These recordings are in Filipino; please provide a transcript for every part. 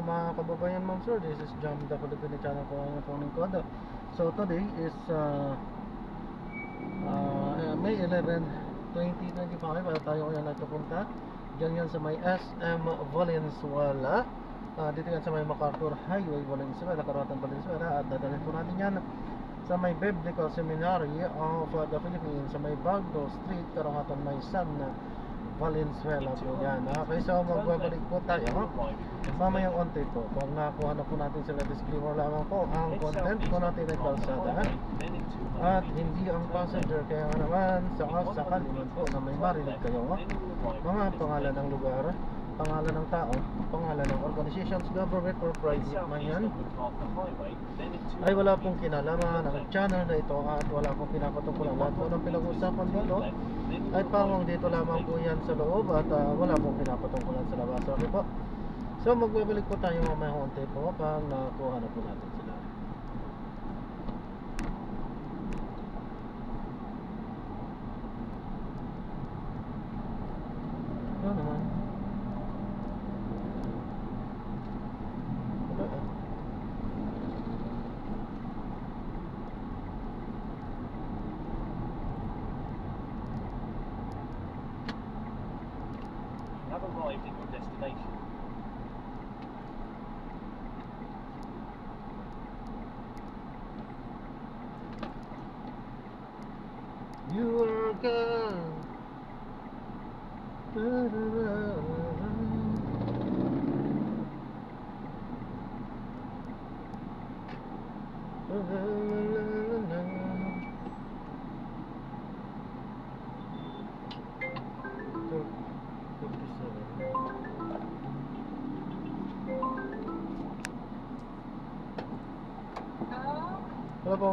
mga kababayan, ma'am sir, this is Jam the Filipino channel ko ang phone code. So today is May 11, 2025 at tayo ngayon nagpupunta dyan yan sa may SM Valenzuela, dito yan sa may MacArthur Highway, Valenzuela, Karatan Valenzuela, at dadalhin po natin yan sa may Biblical Seminary of the Philippines sa may Bagdo Street, Karatan may San Valenzuela po yan. Okay, so magbabalik po tayo mamayang onte po. Kung nakuha na po natin sila disclaimer lamang po, ang content po natin ay kalsada at hindi ang passenger. Kaya naman sakali man po na may marinig kayo mga pangalan ng lugar, pangalan ng tao, pangalan ng organizations, government or private man yan, ay wala pong kinalaman ang channel na ito at wala pong pinapatungkulan. Lahat po ng pinag-usapan dito ay pangong dito lamang po yan sa loob at wala pong pinapatungkulan sa labas. Okay po, so magbabalik po tayo mamaya konti po pag nakuha na po natin sila. Ano naman? Have arrived at your destination. You are gone. Hello po,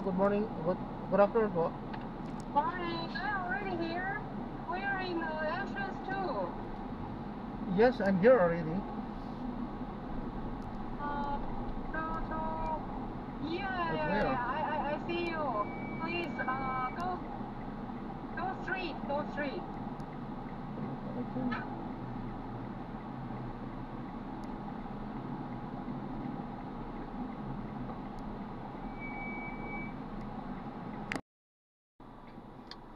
good morning, good afternoon po. Morning. I'm already here. We're in the entrance too. Yes, I'm here already. Yeah. I see you. Please, go straight. Go straight.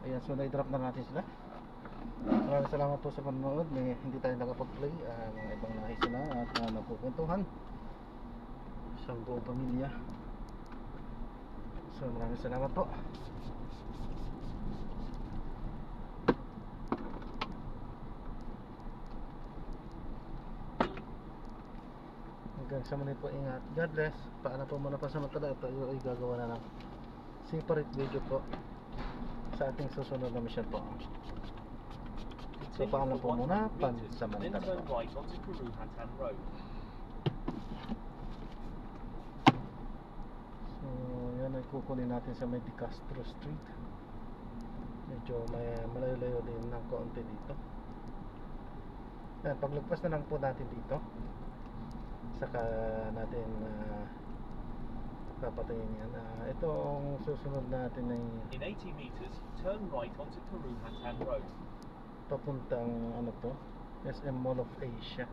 Ayan, so na-drop na natin sila. Maraming salamat po sa panonood. Hindi tayo nakapag-play, mga ibang nahis sila at napupwentuhan isang buong pamilya. So maraming salamat po. Hanggang sa muli po, ingat. God bless. Paalam po muna pa sa matala at tayo ay gagawa na ng separate video po sa ating susunod na mission po. So paalam po muna, pansamantala Then turn po. right onto Karuhatan Road. So yan ay kukunin natin sa may De Castro Street. Medyo may malayo-layo din ng kaunti dito. Yan, paglagpas na lang po natin dito, saka natin papatayin yan. Itong susunod natin ay In 80 meters, turn right onto Karuhatan Road. papuntang ano to, SM Mall of Asia.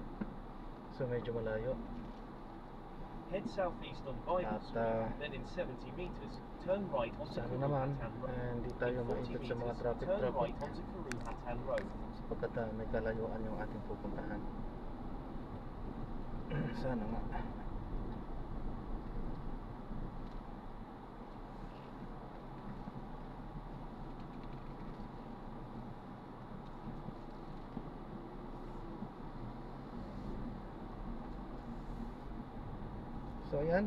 So medyo malayo. Head southeast on Bible At, Street, then in 70 meters, turn right onto sana naman Karuhatan Road. hindi tayo In 40 maikot sa mga meters, traffic turn right onto Karuhatan Road. sapagkat may kalayuan yung ating pupuntahan. Sana nga. So ayan.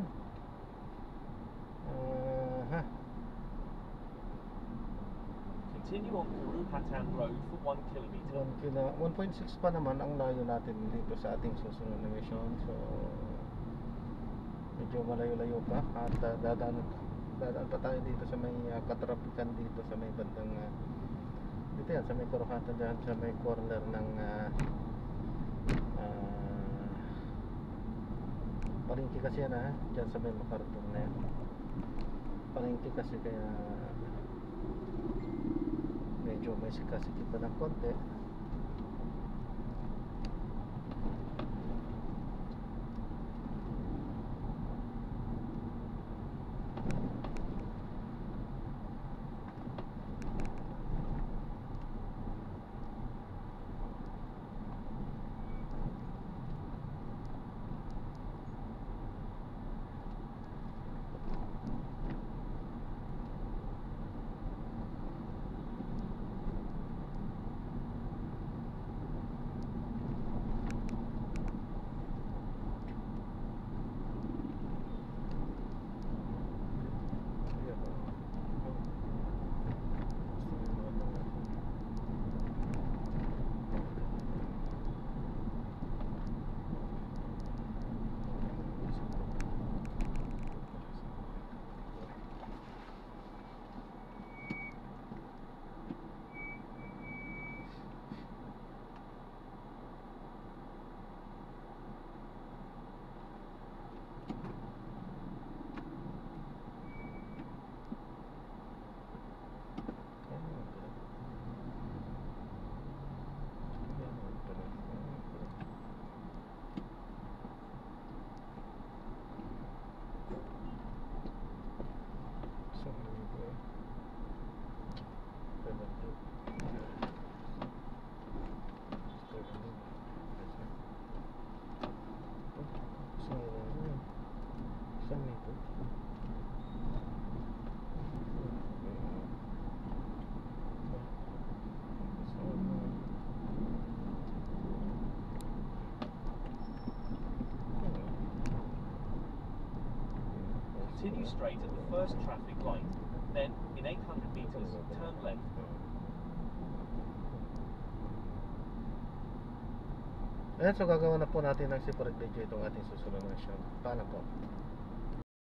Continue on Karuhatan Road for 1 kilometer. 1.6 pa naman ang layo natin dito sa ating susunod na mission. So medyo malayo-layo pa at dadaan pa tayo dito sa may katrapikan dito sa may bandang dito yan sa may Karuhatan, dyan sa may corner ng palengke kasi yan dyan sa may MacArthur na yan. Palengke kasi kaya medyo may siksik pa ng konti. Continue straight at the first traffic light. Then, in 800 meters, turn left. Ayan, so gagawa na po natin ng separate video itong ating susunod na show. Paano po?